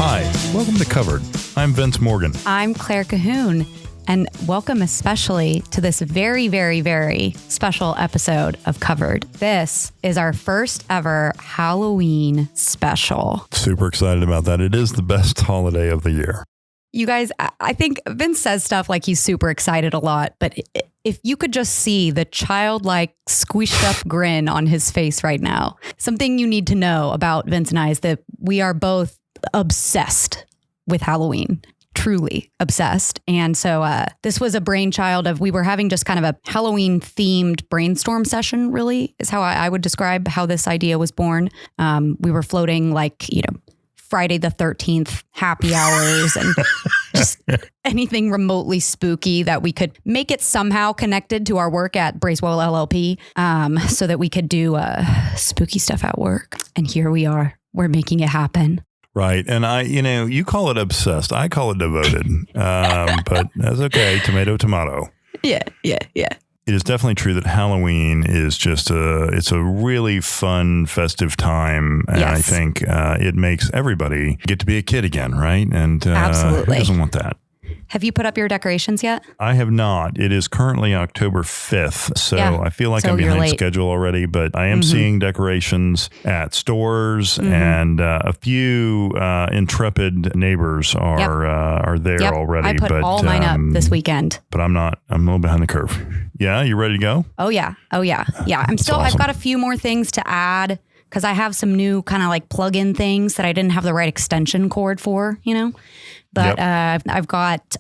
Hi, welcome to Covered. I'm Vince Morgan. I'm Claire Cahoon, and welcome especially to this very, very, very special episode of Covered. This is our first ever Halloween special. Super excited about that. It is the best holiday of the year. You guys, I think Vince says stuff like he's super excited a lot, but if you could just see the childlike squished up grin on his face right now, something you need to know about Vince and I is that we are both obsessed with Halloween, truly obsessed. And so this was a brainchild of, we were having just kind of a Halloween themed brainstorm session, really is how I would describe how this idea was born. We were floating like, Friday the 13th happy hours and just anything remotely spooky that we could make it somehow connected to our work at Bracewell LLP, so that we could do spooky stuff at work. And here we are. We're making it happen. Right. And you call it obsessed. I call it devoted. But that's okay. Tomato, tomato. Yeah. It is definitely true that Halloween is just it's a really fun, festive time. And Yes. I think it makes everybody get to be a kid again, right? And Absolutely. Who doesn't want that? Have you put up your decorations yet? I have not. It is currently October 5th. So Yeah. I feel like So I'm you're behind late. schedule already, but I am seeing decorations at stores and a few intrepid neighbors are there already. I put all mine up this weekend. But I'm not. I'm a little behind the curve. Yeah. You ready to go? Oh yeah. Yeah. I'm still, awesome. I've got a few more things to add because I have some new kind of like plug-in things that I didn't have the right extension cord for, But I've got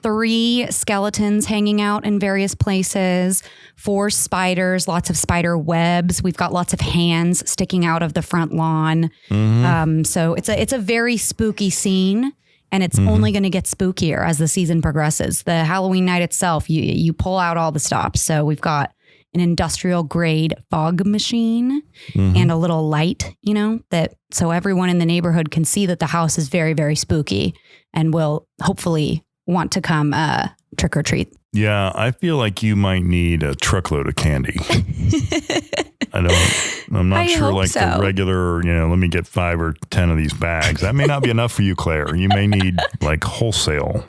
3 skeletons hanging out in various places, 4 spiders, lots of spider webs. We've got lots of hands sticking out of the front lawn. So it's a very spooky scene. And it's only going to get spookier as the season progresses. The Halloween night itself, you pull out all the stops. So we've got an industrial grade fog machine and a little light, so everyone in the neighborhood can see that the house is very, very spooky and will hopefully want to come trick or treat. Yeah, I feel like you might need a truckload of candy. I'm not sure like so. the regular, let me get 5 or 10 of these bags. That may not be enough for you, Claire. You may need like wholesale.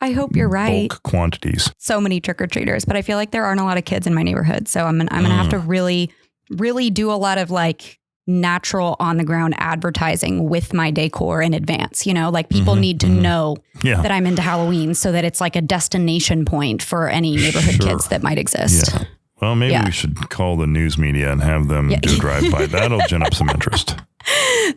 I hope you're right. Bulk quantities. So many trick-or-treaters, but I feel like there aren't a lot of kids in my neighborhood. So I'm gonna have to really, really do a lot of like natural on the ground advertising with my decor in advance. Like people need to know that I'm into Halloween so that it's like a destination point for any neighborhood kids that might exist. Yeah. Well, maybe we should call the news media and have them do a drive-by. That'll gin up some interest.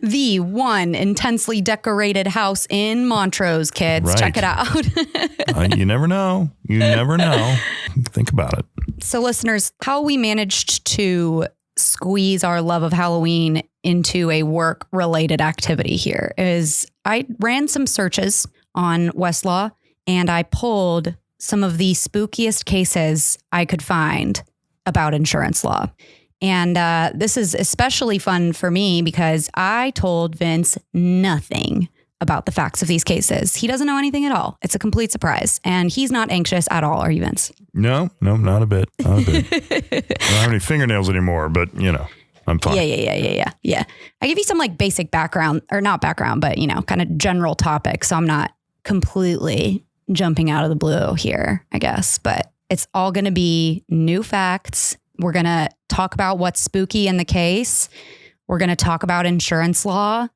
The one intensely decorated house in Montrose, kids. Right. Check it out. You never know. You never know. Think about it. So listeners, how we managed to squeeze our love of Halloween into a work-related activity here is I ran some searches on Westlaw and I pulled some of the spookiest cases I could find about insurance law. And this is especially fun for me because I told Vince nothing about the facts of these cases. He doesn't know anything at all. It's a complete surprise. And he's not anxious at all. Are you, Vince? No, not a bit. Not a bit. I don't have any fingernails anymore, but, I'm fine. Yeah. I give you some like basic background, or not background, but, kind of general topics. So I'm not completely jumping out of the blue here, I guess. But it's all going to be new facts. We're going to talk about what's spooky in the case. We're going to talk about insurance law.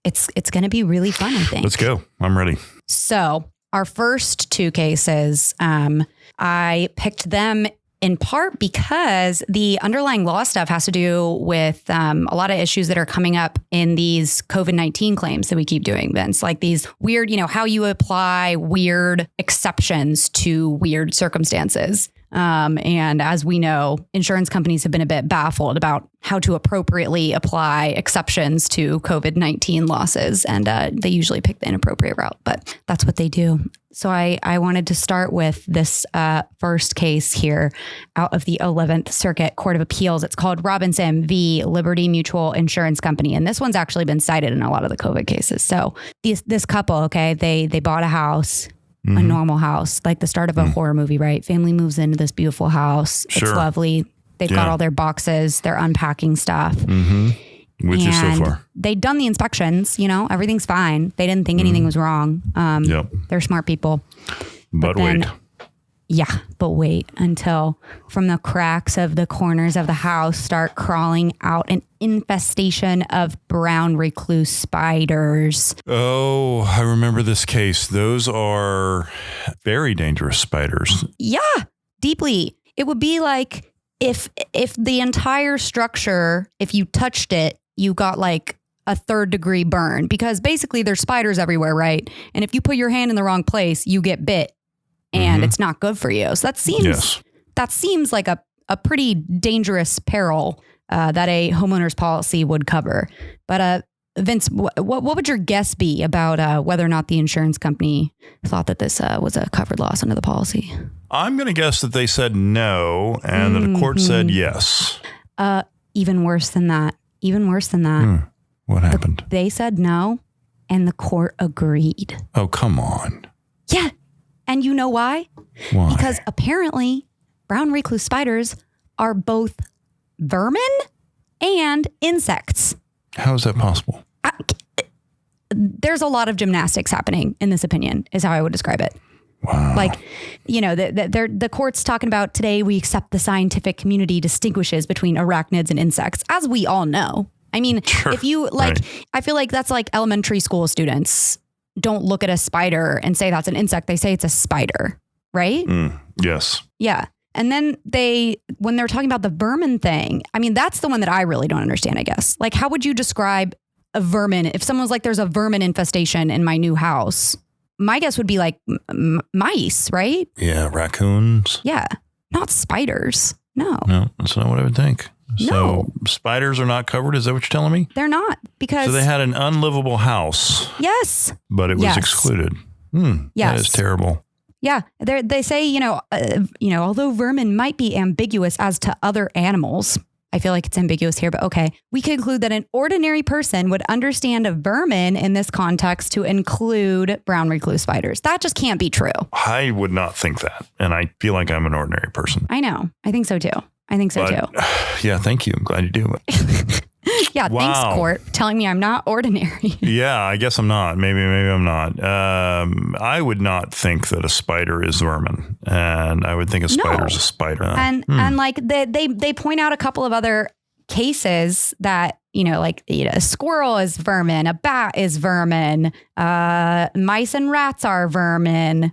It's going to be really fun, I think. Let's go. I'm ready. So our first 2 cases, I picked them in part because the underlying law stuff has to do with a lot of issues that are coming up in these COVID-19 claims that we keep doing, Vince, like these weird, how you apply weird exceptions to weird circumstances. And as we know, insurance companies have been a bit baffled about how to appropriately apply exceptions to COVID-19 losses. And they usually pick the inappropriate route, but that's what they do. So I wanted to start with this first case here out of the 11th Circuit Court of Appeals. It's called Robinson v. Liberty Mutual Insurance Company. And this one's actually been cited in a lot of the COVID cases. So this couple, they bought a house. A normal house, like the start of a horror movie, right? Family moves into this beautiful house. Sure. It's lovely. They've got all their boxes. They're unpacking stuff. With you so far. They'd done the inspections, everything's fine. They didn't think anything was wrong. They're smart people. But wait. Yeah, but wait until from the cracks of the corners of the house start crawling out an infestation of brown recluse spiders. Oh, I remember this case. Those are very dangerous spiders. Yeah, deeply. It would be like if the entire structure, if you touched it, you got like a 3rd degree burn, because basically there's spiders everywhere, right? And if you put your hand in the wrong place, you get bit. And it's not good for you. So that seems like a pretty dangerous peril that a homeowner's policy would cover. But Vince, what would your guess be about whether or not the insurance company thought that this was a covered loss under the policy? I'm going to guess that they said no, and that the court said yes. Even worse than that. What happened? They said no, and the court agreed. Oh, come on. Yeah. And you know why? Why? Because apparently brown recluse spiders are both vermin and insects. How is that possible? There's a lot of gymnastics happening in this opinion, is how I would describe it. Wow. Like, the court's talking about today we accept the scientific community distinguishes between arachnids and insects, as we all know. I mean, sure, if you I feel like that's like elementary school students don't look at a spider and say that's an insect. They say it's a spider, right? Yes. Yeah. And then when they're talking about the vermin thing, I mean, that's the one that I really don't understand, I guess. Like, how would you describe a vermin? If someone's like, there's a vermin infestation in my new house, my guess would be like mice, right? Yeah. Raccoons. Yeah. Not spiders. No. No, that's not what I would think. No. So spiders are not covered. Is that what you're telling me? They're not, because. So they had an unlivable house. Yes. But it was excluded. Yes. That is terrible. Yeah. They say, although vermin might be ambiguous as to other animals, I feel like it's ambiguous here, but okay. We conclude that an ordinary person would understand a vermin in this context to include brown recluse spiders. That just can't be true. I would not think that. And I feel like I'm an ordinary person. I know. I think so too. Yeah, thank you. I'm glad you do it. Yeah, wow. Thanks, court, telling me I'm not ordinary. Yeah, I guess I'm not. Maybe I'm not. I would not think that a spider is vermin, and I would think a spider is a spider. And like they point out a couple of other cases that, a squirrel is vermin, a bat is vermin, mice and rats are vermin.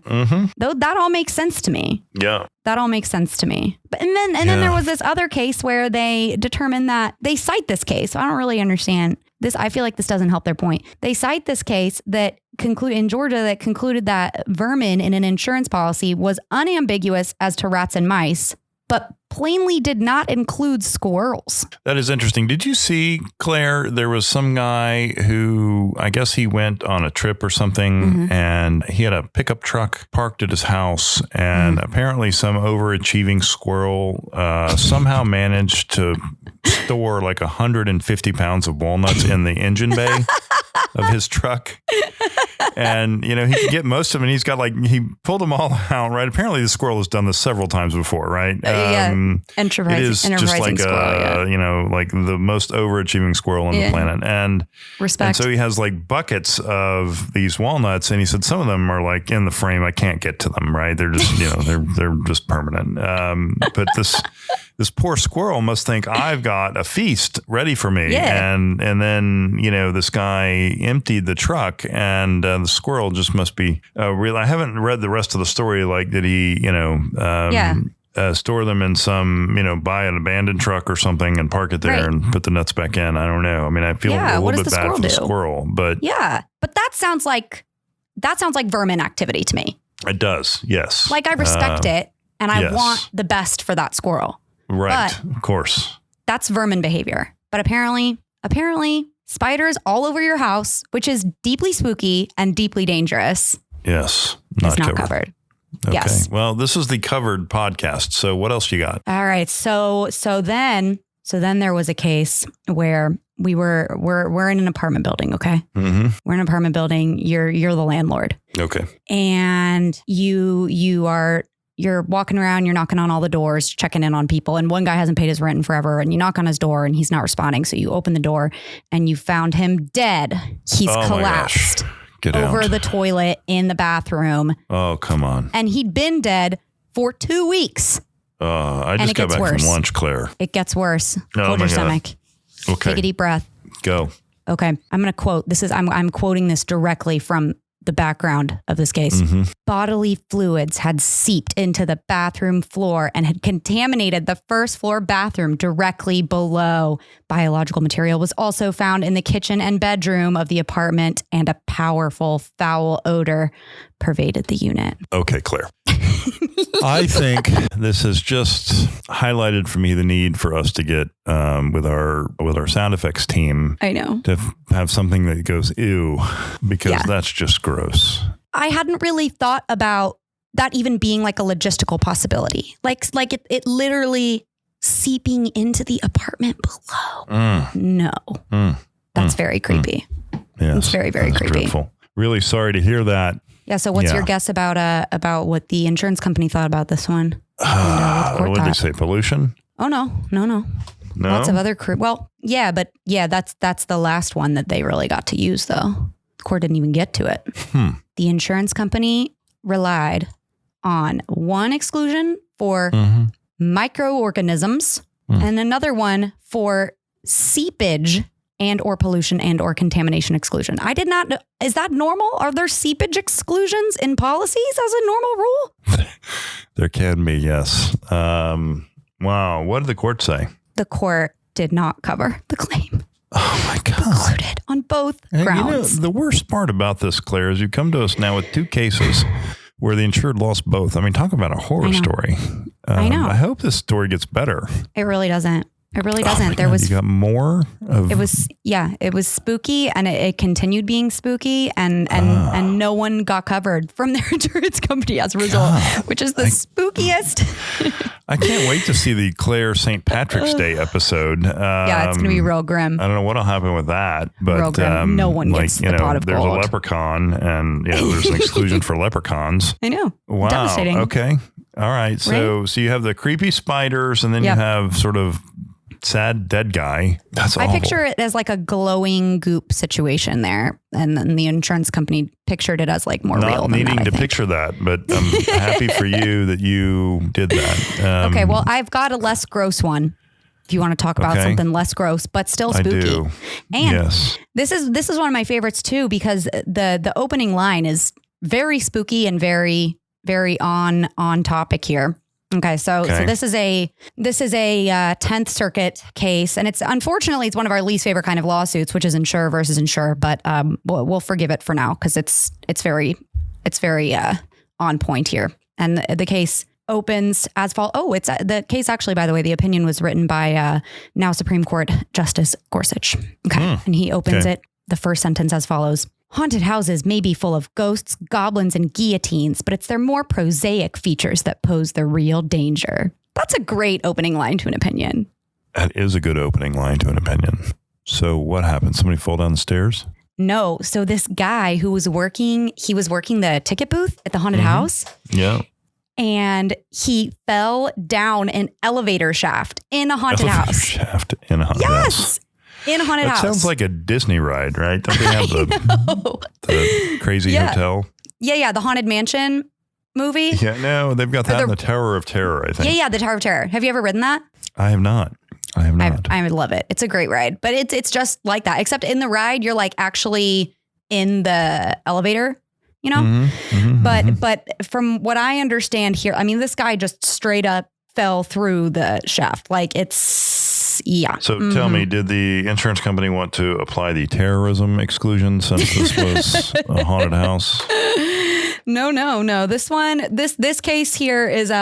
Though that all makes sense to me. Yeah. That all makes sense to me. But then there was this other case where they determined that they cite this case. So I don't really understand this. I feel like this doesn't help their point. They cite this case that in Georgia that concluded that vermin in an insurance policy was unambiguous as to rats and mice, but plainly did not include squirrels. That is interesting. Did you see, Claire, there was some guy who, I guess he went on a trip or something, and he had a pickup truck parked at his house, and apparently some overachieving squirrel somehow managed to store like 150 pounds of walnuts in the engine bay of his truck. And, he could get most of them. And he's got he pulled them all out, right? Apparently the squirrel has done this several times before, right? It is just like like the most overachieving squirrel on the planet. And respect. And so he has like buckets of these walnuts, and he said some of them are like in the frame. I can't get to them, right? They're just they're just permanent. But this poor squirrel must think I've got a feast ready for me. Yeah. And then this guy emptied the truck, and the squirrel just must be real. I haven't read the rest of the story. Like, did he store them in some, buy an abandoned truck or something and park it there and put the nuts back in? I don't know. I mean, I feel a little bit bad for the squirrel, but but that sounds like vermin activity to me. It does. Yes. Like, I respect it, and I want the best for that squirrel. Right. But of course. That's vermin behavior. But apparently spiders all over your house, which is deeply spooky and deeply dangerous. Yes. Not covered. Okay. Yes. Well, this is the Covered podcast. So what else you got? All right. So then there was a case where we're in an apartment building. Okay. Mm-hmm. We're in an apartment building. You're the landlord. Okay. And you are you're walking around, you're knocking on all the doors, checking in on people. And one guy hasn't paid his rent in forever. And you knock on his door and he's not responding. So you open the door and you found him dead. He's collapsed over the toilet in the bathroom. Oh, come on. And he'd been dead for 2 weeks. I just got back from lunch, Claire. It gets worse. Hold your stomach. Okay. Take a deep breath. Go. Okay. I'm going to quote. I'm quoting this directly from the background of this case. Mm-hmm. Bodily fluids had seeped into the bathroom floor and had contaminated the first floor bathroom directly below. Biological material was also found in the kitchen and bedroom of the apartment, and a powerful foul odor pervaded the unit. Okay, Claire. I think this has just highlighted for me the need for us to get with our sound effects team. I know. To have something that goes ew, because that's just gross. I hadn't really thought about that even being like a logistical possibility. Like it literally seeping into the apartment below. No. That's very creepy. Yes. It's very, very creepy. Dreadful. Really sorry to hear that. Yeah. So what's your guess about what the insurance company thought about this one? What did they say? Pollution? Oh, no. Lots of other Well, yeah, but that's the last one that they really got to use though. The court didn't even get to it. The insurance company relied on one exclusion for microorganisms and another one for seepage and or pollution and or contamination exclusion. I did not know. Is that normal? Are there seepage exclusions in policies as a normal rule? There can be, yes. Wow. What did the court say? The court did not cover the claim. Oh my God. Included on both grounds. The worst part about this, Claire, is you come to us now with 2 cases where the insured lost both. I mean, talk about a horror story. I know. I hope this story gets better. It really doesn't. It really doesn't. There was. You got more of. It was spooky, and it continued being spooky, and no one got covered from their insurance company as a result, which is the spookiest. I can't wait to see the Claire St. Patrick's Day episode. It's going to be real grim. I don't know what'll happen with that, but real grim. No one gets the pot of gold. There's a leprechaun, and there's an exclusion for leprechauns. I know. Wow. Devastating. Okay. All right. So you have the creepy spiders, and then you have sort of sad dead guy. That's awful. I picture it as like a glowing goop situation there. And then the insurance company pictured it as like more real than that. Not needing to picture that, but I'm happy for you that you did that. Okay, well, I've got a less gross one. If you want to talk about something less gross, but still spooky. I do. And this is one of my favorites too, because the opening line is very spooky and very, very on topic here. Okay, so this is a 10th Circuit case, and it's one of our least favorite kind of lawsuits, which is insurer versus insurer. But we'll forgive it for now because it's very on point here. And the case opens as follows. Oh, it's the case actually. By the way, the opinion was written by now Supreme Court Justice Gorsuch. Okay, and he opens it. The first sentence as follows. Haunted houses may be full of ghosts, goblins, and guillotines, but it's their more prosaic features that pose the real danger. That's a great opening line to an opinion. That is a good opening line to an opinion. So what happened? Somebody fall down the stairs? No. So this guy who was working the ticket booth at the haunted house. Yeah. And he fell down an elevator shaft in a haunted house. Shaft in a haunted house. Yes. In a haunted house. That sounds like a Disney ride, right? Don't they have the crazy hotel? Yeah. The Haunted Mansion movie. Yeah, no, they've got that in the Tower of Terror, I think. Yeah, the Tower of Terror. Have you ever ridden that? I have not. I would love it. It's a great ride, but it's just like that. Except in the ride, you're like actually in the elevator, you know? But from what I understand here, I mean, this guy just straight up fell through the shaft. Like So tell me, did the insurance company want to apply the terrorism exclusion since this was a haunted house? No. This case here is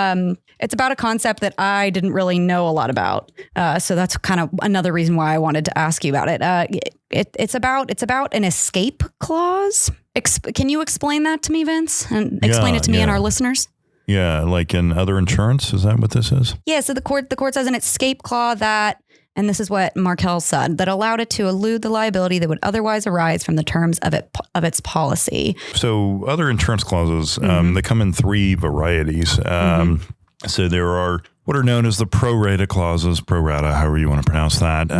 it's about a concept that I didn't really know a lot about. So that's kind of another reason why I wanted to ask you about it. It's about an escape clause. Can you explain that to me, Vince? And explain it to me and our listeners? Yeah, like in other insurance, is that what this is? Yeah, so the court says an escape clause that And this is what Markel said, that allowed it to elude the liability that would otherwise arise from the terms of its policy. So other insurance clauses, they come in three varieties. So there are what are known as the pro rata clauses, pro rata, however you want to pronounce that.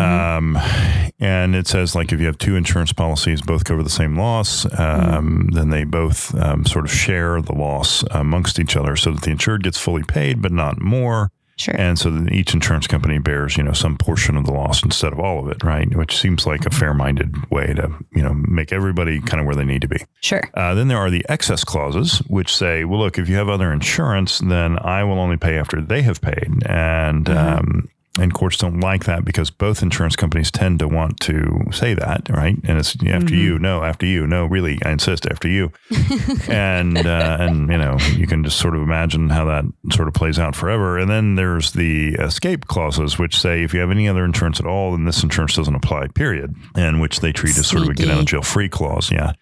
And it says, like, if you have two insurance policies, both cover the same loss, then they both sort of share the loss amongst each other so that the insured gets fully paid, but not more. Sure. And so then each insurance company bears, some portion of the loss instead of all of it, right? Which seems like a fair-minded way to, make everybody kind of where they need to be. Sure. Then there are the excess clauses, which say, well, look, if you have other insurance, then I will only pay after they have paid. And courts don't like that because both insurance companies tend to want to say that, right? And it's after you, no, really, I insist, after you. and you can just sort of imagine how that sort of plays out forever. And then there's the escape clauses, which say if you have any other insurance at all, then this insurance doesn't apply, period. And which they treat as sort of a get out of jail free clause. Yeah.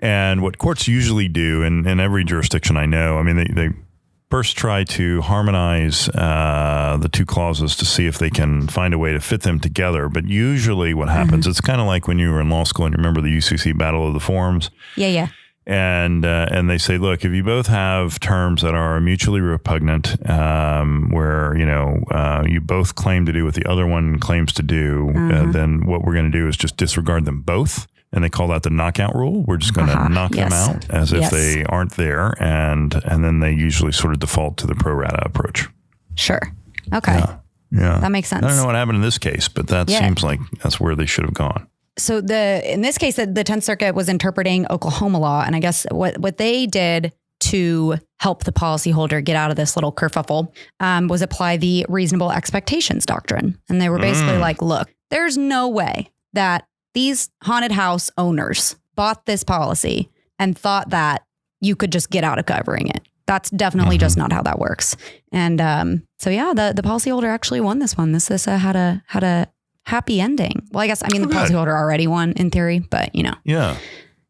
And what courts usually do in every jurisdiction I know, I mean, they first try to harmonize the two clauses to see if they can find a way to fit them together. But usually what happens, it's kind of like when you were in law school and you remember the UCC Battle of the Forms. Yeah. And they say, look, if you both have terms that are mutually repugnant, where, you both claim to do what the other one claims to do, then what we're going to do is just disregard them both. And they call that the knockout rule. We're just going to knock them out as if they aren't there. And then they usually sort of default to the pro rata approach. Sure. Okay. Yeah. That makes sense. I don't know what happened in this case, but that seems like that's where they should have gone. So in this case, the 10th Circuit was interpreting Oklahoma law. And I guess what they did to help the policyholder get out of this little kerfuffle was apply the reasonable expectations doctrine. And they were basically like, look, there's no way that these haunted house owners bought this policy and thought that you could just get out of covering it. That's definitely just not how that works. And the policyholder actually won this one. This had a happy ending. Well, I guess the policyholder already won in theory, but Yeah.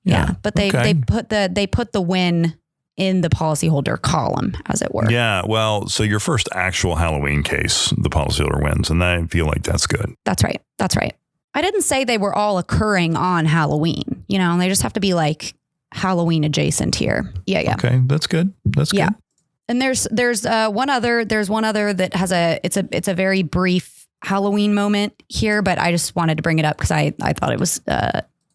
But they put the win in the policyholder column, as it were. Yeah. Well, so your first actual Halloween case, the policyholder wins, and I feel like that's good. That's right. I didn't say they were all occurring on Halloween, they just have to be like Halloween adjacent here. Yeah. Okay. That's good. Good. And there's one other that has it's a very brief Halloween moment here, but I just wanted to bring it up because I thought it was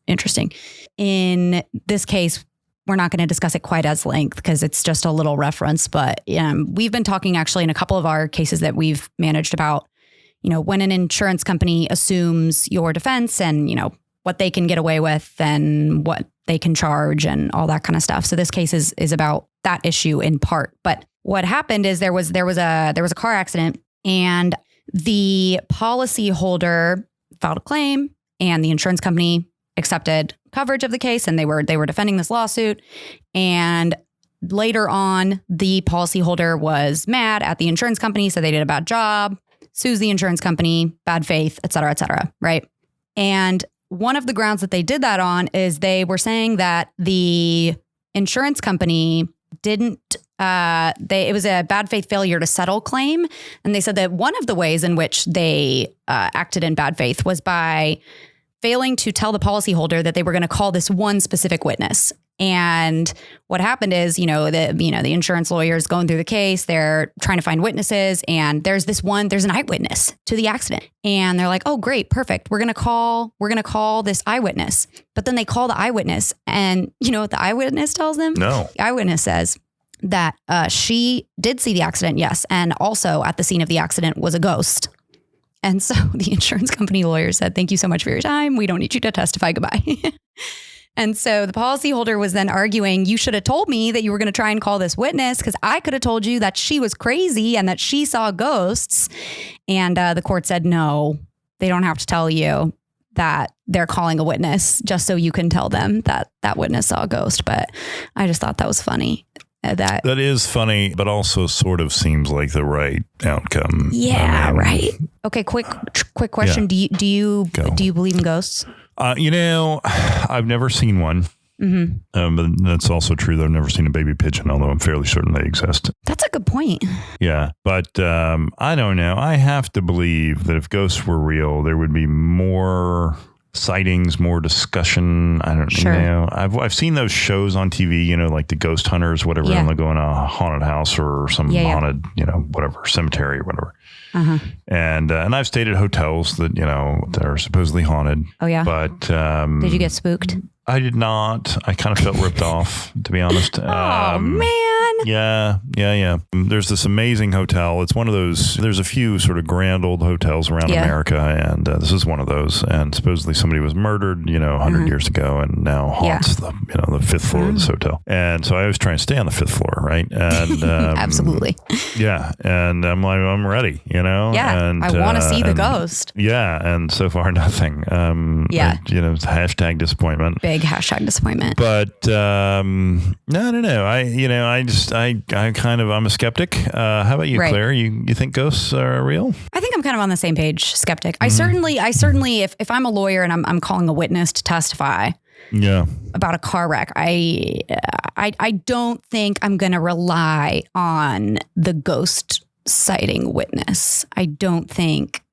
interesting. In this case, we're not going to discuss it quite as length because it's just a little reference, but we've been talking actually in a couple of our cases that we've managed about when an insurance company assumes your defense and, what they can get away with and what they can charge and all that kind of stuff. So this case is about that issue in part. But what happened is there was a car accident and the policyholder filed a claim and the insurance company accepted coverage of the case and they were defending this lawsuit. And later on, the policyholder was mad at the insurance company, so they did a bad job. Sues the insurance company, bad faith, et cetera, right? And one of the grounds that they did that on is they were saying that the insurance company didn't, it was a bad faith failure to settle claim. And they said that one of the ways in which they acted in bad faith was by failing to tell the policyholder that they were going to call this one specific witness. And what happened is, the insurance lawyers going through the case, they're trying to find witnesses and there's an eyewitness to the accident. And they're like, oh, great, perfect. We're going to call this eyewitness. But then they call the eyewitness and you know what the eyewitness tells them? No. The eyewitness says that she did see the accident. Yes. And also at the scene of the accident was a ghost. And so the insurance company lawyer said, thank you so much for your time. We don't need you to testify. Goodbye. And so the policyholder was then arguing, you should have told me that you were going to try and call this witness because I could have told you that she was crazy and that she saw ghosts. And the court said, no, they don't have to tell you that they're calling a witness just so you can tell them that that witness saw a ghost. But I just thought that was funny. That is funny, but also sort of seems like the right outcome. Yeah, right. Okay, quick question. Yeah. Do you believe in ghosts? I've never seen one. But that's also true that I've never seen a baby pigeon, although I'm fairly certain they exist. That's a good point. Yeah. But I don't know. I have to believe that if ghosts were real, there would be more sightings, more discussion. I don't know. I've seen those shows on TV, you know, like the Ghost Hunters, whatever, and they'll go in a haunted house or some haunted, you know, whatever, cemetery or whatever. And I've stayed at hotels that, you know, that are supposedly haunted. Oh, yeah. But did you get spooked? I did not. I kind of felt ripped off, to be honest. Oh, man. Yeah. There's this amazing hotel. It's one of those, there's a few sort of grand old hotels around America, and this is one of those. And supposedly somebody was murdered, you know, 100 years ago, and now haunts the, you know, the fifth floor of this hotel. And so I was trying to stay on the fifth floor, right? And absolutely. Yeah. And I'm like, I'm ready, you know? Yeah. And I want to see the ghost. Yeah. And so far, nothing. You know, hashtag disappointment. Big hashtag disappointment. But no. I'm a skeptic. How about you, Claire? You think ghosts are real? I think I'm kind of on the same page, skeptic. I certainly, if I'm a lawyer and I'm calling a witness to testify about a car wreck, I don't think I'm going to rely on the ghost sighting witness. I don't think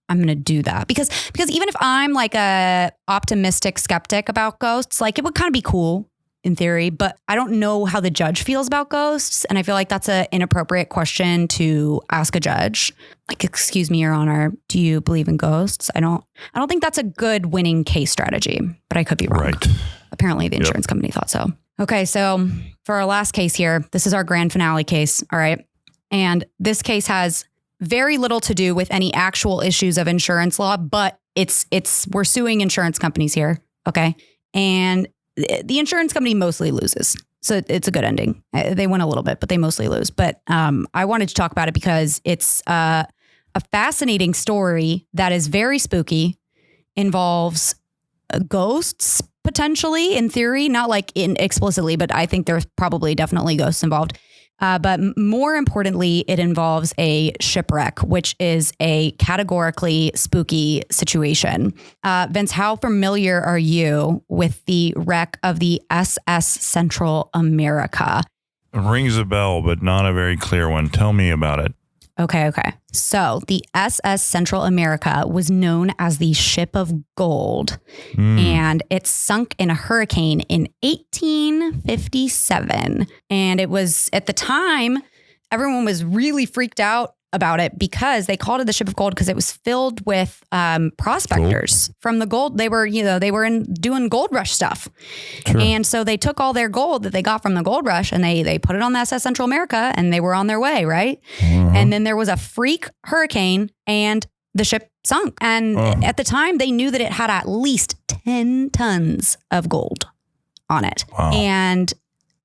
I'm going to do that because even if I'm like a optimistic skeptic about ghosts, like it would kind of be cool in theory, but I don't know how the judge feels about ghosts. And I feel like that's an inappropriate question to ask a judge. Like, excuse me, Your Honor, do you believe in ghosts? I don't think that's a good winning case strategy, but I could be wrong. Right. Apparently the insurance company thought so. Okay. So for our last case here, this is our grand finale case. All right. And this case has very little to do with any actual issues of insurance law, but we're suing insurance companies here. Okay. And the insurance company mostly loses. So it's a good ending. They win a little bit, but they mostly lose. But I wanted to talk about it because it's a fascinating story that is very spooky, involves ghosts potentially in theory, not like explicitly, but I think there's probably definitely ghosts involved. But more importantly, it involves a shipwreck, which is a categorically spooky situation. Vince, how familiar are you with the wreck of the SS Central America? It rings a bell, but not a very clear one. Tell me about it. Okay. So the SS Central America was known as the Ship of Gold, and it sunk in a hurricane in 1857. And it was, at the time, everyone was really freaked out about it because they called it the Ship of Gold because it was filled with prospectors from the gold. They were doing gold rush stuff. Sure. And so they took all their gold that they got from the gold rush and they put it on the SS Central America and they were on their way, right? And then there was a freak hurricane and the ship sunk. And at the time they knew that it had at least 10 tons of gold on it. Wow. And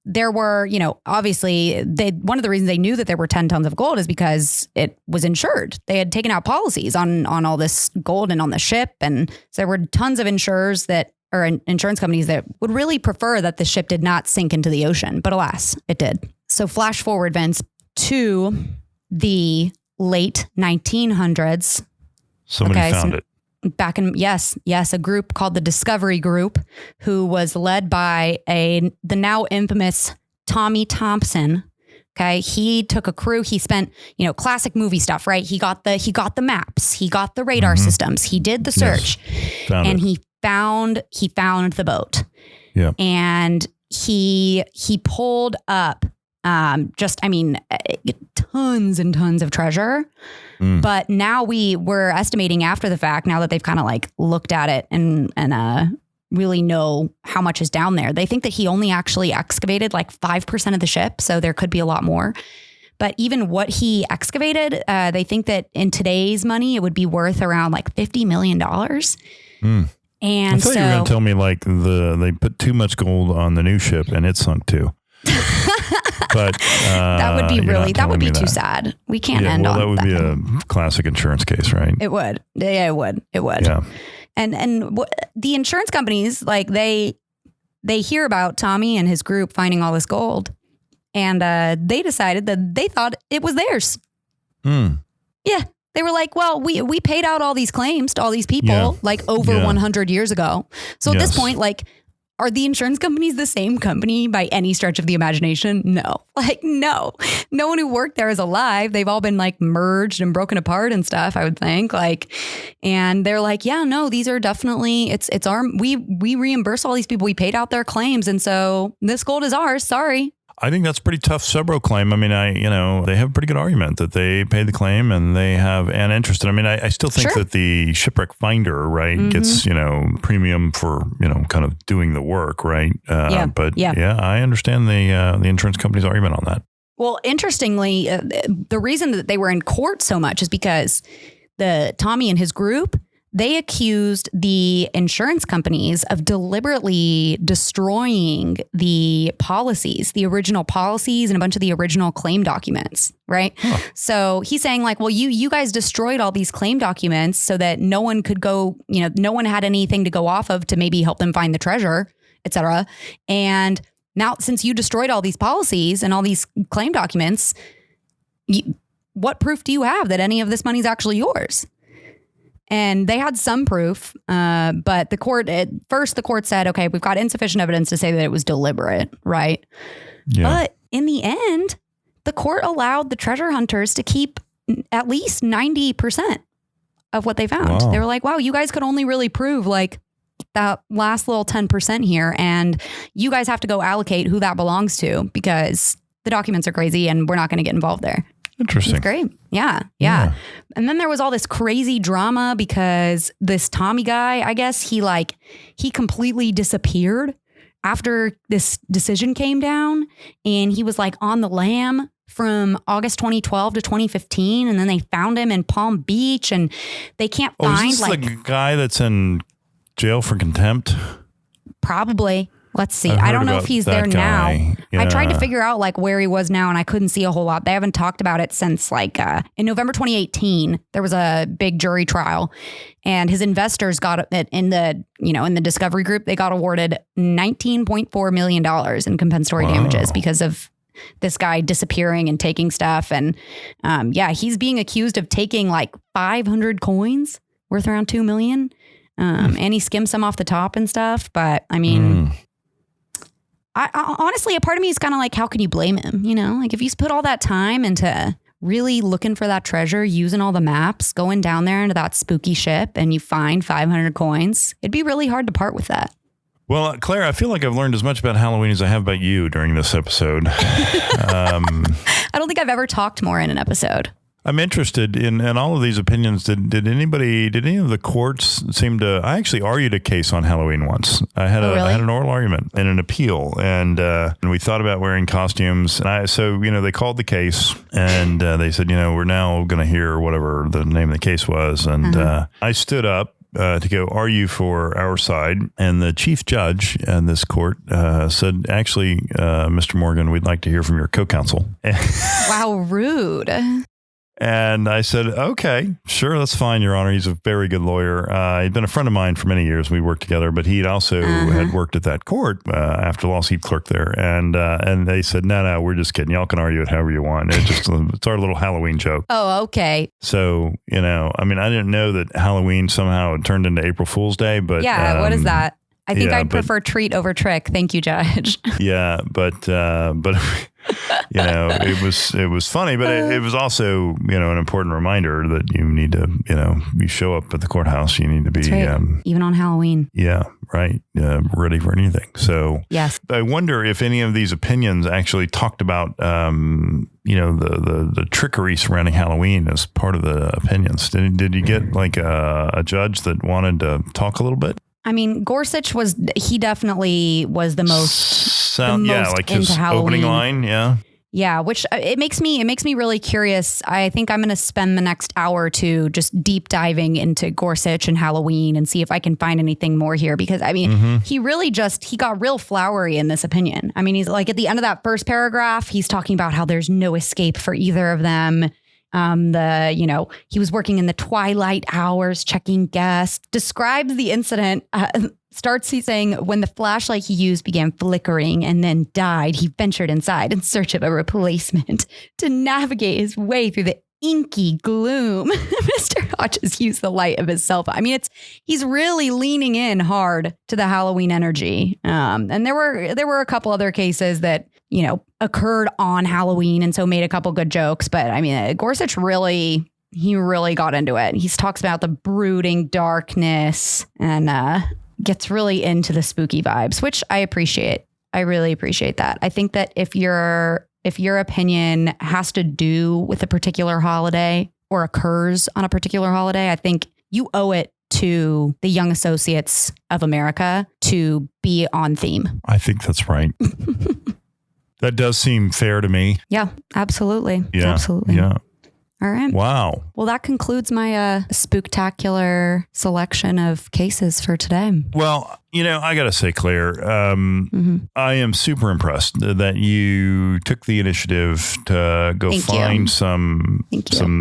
there were, obviously one of the reasons they knew that there were 10 tons of gold is because it was insured. They had taken out policies on all this gold and on the ship. And so there were tons of insurance companies that would really prefer that the ship did not sink into the ocean. But alas, it did. So flash forward, Vince, to the late 1900s. Somebody found it. Back in, yes, a group called the Discovery Group, who was led by the now infamous Tommy Thompson. Okay. He took a crew. He spent, classic movie stuff, right? He got the maps. He got the radar systems. He did the search he found the boat. Yeah. And he pulled up tons and tons of treasure. But now we're estimating after the fact, now that they've kind of like looked at it and really know how much is down there. They think that he only actually excavated like 5% of the ship. So there could be a lot more. But even what he excavated, they think that in today's money, it would be worth around like $50 million. And I thought you were going to tell me like they put too much gold on the new ship and it sunk too. But that would be too sad. We can't end on that. That would be a classic insurance case, right? It would. Yeah, it would. Yeah. And the insurance companies, like they hear about Tommy and his group finding all this gold, and they decided that they thought it was theirs. Yeah. They were like, well, we paid out all these claims to all these people like over 100 years ago. So at this point, like, Are the insurance companies the same company by any stretch of the imagination? No. No. No one who worked there is alive. They've all been like merged and broken apart and stuff, I would think. And they're like, yeah, no, these are definitely, it's we reimburse all these people. We paid out their claims. And so this gold is ours. Sorry. I think that's a pretty tough subro claim. I mean, they have a pretty good argument that they paid the claim and they have an interest in. I mean, I still think that the shipwreck finder, right, gets, premium for, kind of doing the work, right? But I understand the insurance company's argument on that. Well, interestingly, the reason that they were in court so much is because Tommy and his group, they accused the insurance companies of deliberately destroying the policies, the original policies and a bunch of the original claim documents, right? Huh. So he's saying like, well, you guys destroyed all these claim documents so that no one could go, no one had anything to go off of to maybe help them find the treasure, et cetera. And now since you destroyed all these policies and all these claim documents, what proof do you have that any of this money is actually yours? And they had some proof, but the court said, okay, we've got insufficient evidence to say that it was deliberate, right? Yeah. But in the end, the court allowed the treasure hunters to keep at least 90% of what they found. Wow. They were like, wow, you guys could only really prove like that last little 10% here, and you guys have to go allocate who that belongs to because the documents are crazy and we're not going to get involved there. Interesting. It's great. Yeah. And then there was all this crazy drama because this Tommy guy, I guess he completely disappeared after this decision came down, and he was like on the lam from August 2012 to 2015. And then they found him in Palm Beach and they can't find is this the guy that's in jail for contempt? Probably. Let's see. I don't know if he's there now. Yeah. I tried to figure out like where he was now and I couldn't see a whole lot. They haven't talked about it since like in November 2018, there was a big jury trial and his investors got it in the Discovery Group. They got awarded $19.4 million in compensatory damages because of this guy disappearing and taking stuff. And he's being accused of taking like 500 coins worth around $2 million. And he skimmed some off the top and stuff. But I mean... I honestly, a part of me is kind of like, how can you blame him? Like if he's put all that time into really looking for that treasure, using all the maps, going down there into that spooky ship and you find 500 coins, it'd be really hard to part with that. Well, Claire, I feel like I've learned as much about Halloween as I have about you during this episode. I don't think I've ever talked more in an episode. I'm interested in all of these opinions. Did any of the courts seem to? I actually argued a case on Halloween once. I had an oral argument and an appeal, and we thought about wearing costumes. And they called the case, and they said, we're now going to hear whatever the name of the case was, and I stood up to go argue for our side, and the chief judge in this court said, actually, Mr. Morgan, we'd like to hear from your co-counsel. Wow, rude. And I said, okay, sure, that's fine, Your Honor. He's a very good lawyer. He'd been a friend of mine for many years. We worked together, but he'd also had worked at that court after lawsuit clerk there. And they said, no, we're just kidding. Y'all can argue it however you want. It's our little Halloween joke. Oh, okay. So, I didn't know that Halloween somehow turned into April Fool's Day, but yeah, what is that? I think I'd prefer treat over trick. Thank you, Judge. Yeah, but it was funny, but it was also, an important reminder that you need to, you show up at the courthouse, you need to be even on Halloween. Yeah, right. Ready for anything. So yes, I wonder if any of these opinions actually talked about, the trickery surrounding Halloween as part of the opinions. Did you get like a judge that wanted to talk a little bit? I mean, Gorsuch definitely was the most like his Halloween. Opening line. Yeah. Yeah. Which it makes me really curious. I think I'm going to spend the next hour or two just deep diving into Gorsuch and Halloween and see if I can find anything more here, because he really he got real flowery in this opinion. I mean, he's like at the end of that first paragraph, he's talking about how there's no escape for either of them. He was working in the twilight hours, checking guests, describes the incident, starts saying when the flashlight he used began flickering and then died, he ventured inside in search of a replacement to navigate his way through the inky gloom. Mr. Hodges used the light of his cell phone. I mean, he's really leaning in hard to the Halloween energy. And there were a couple other cases that, occurred on Halloween and so made a couple good jokes. But I mean, Gorsuch really got into it. He talks about the brooding darkness and gets really into the spooky vibes, which I appreciate. I really appreciate that. I think that if your opinion has to do with a particular holiday or occurs on a particular holiday, I think you owe it to the young associates of America to be on theme. I think that's right. That does seem fair to me. Yeah, absolutely. Yeah, absolutely. Yeah. All right. Wow. Well, that concludes my spooktacular selection of cases for today. Well, I got to say, Claire, I am super impressed that you took the initiative to go find some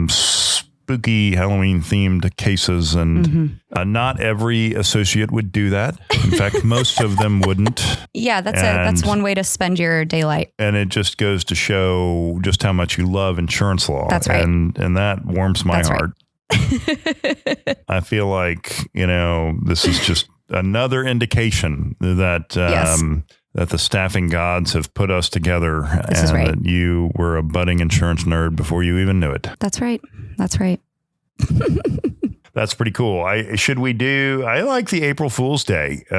spooky Halloween themed cases. And not every associate would do that. In fact, most of them wouldn't. Yeah, that's one way to spend your daylight. And it just goes to show just how much you love insurance law. That's right. And that warms my heart. Right. I feel like, this is just another indication that that the staffing gods have put us together that you were a budding insurance nerd before you even knew it. That's right. That's right. That's pretty cool. I like the April Fool's Day as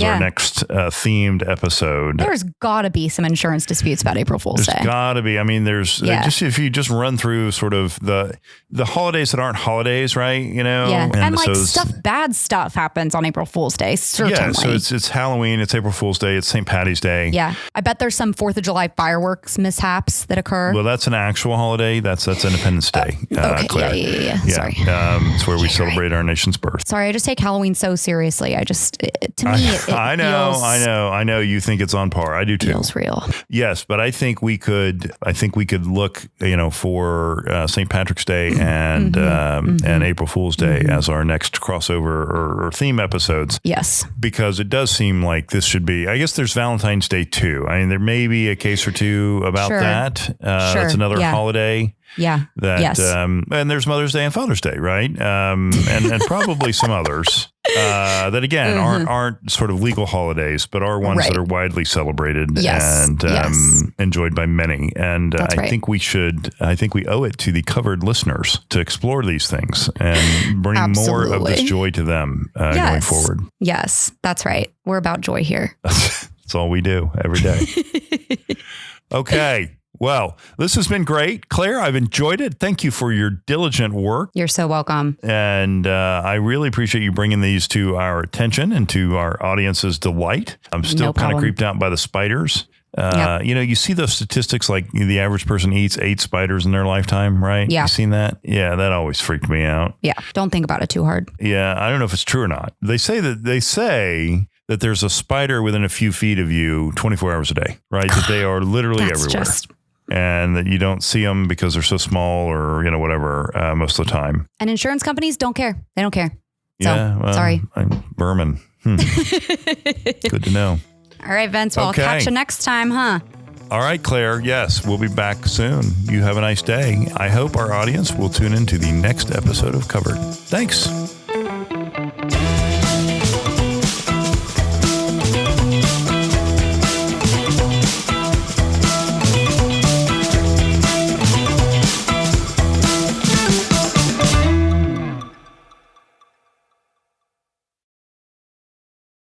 our next themed episode. There's got to be some insurance disputes about April Fool's Day. There's got to be. I mean, there's just if you just run through sort of the holidays that aren't holidays, right? Yeah, and so bad stuff happens on April Fool's Day. Certainly. Yeah, so it's Halloween, it's April Fool's Day, it's St. Patty's Day. Yeah, I bet there's some 4th of July fireworks mishaps that occur. Well, that's an actual holiday. That's Independence Day. Okay. Claire. Yeah. Sorry. It's where we celebrate our nation's birth. Sorry, I just take Halloween so seriously. I know you think it's on par. I do too. Feels real. Yes, but I think we could look, for St. Patrick's Day and April Fool's Day as our next crossover or theme episodes. Yes, because it does seem like this should be. I guess there's Valentine's Day too. I mean, there may be a case or two about that. That's another holiday. Yeah. And there's Mother's Day and Father's Day, right? And probably some others that again aren't sort of legal holidays, but are ones that are widely celebrated and enjoyed by many. And I think we owe it to the covered listeners to explore these things and bring more of this joy to them going forward. Yes, that's right. We're about joy here. That's all we do every day. Okay. Well, this has been great. Claire, I've enjoyed it. Thank you for your diligent work. You're so welcome. And I really appreciate you bringing these to our attention and to our audience's delight. I'm still kind of creeped out by the spiders. You see those statistics like the average person eats 8 spiders in their lifetime, right? Yeah. You seen that? Yeah, that always freaked me out. Yeah. Don't think about it too hard. Yeah. I don't know if it's true or not. They say that there's a spider within a few feet of you 24 hours a day, right? That they are literally everywhere. And that you don't see them because they're so small or, whatever, most of the time. And insurance companies don't care. They don't care. Sorry. I'm vermin. Good to know. All right, Vince. Well, I'll catch you next time, huh? All right, Claire. Yes, we'll be back soon. You have a nice day. I hope our audience will tune into the next episode of Covered. Thanks.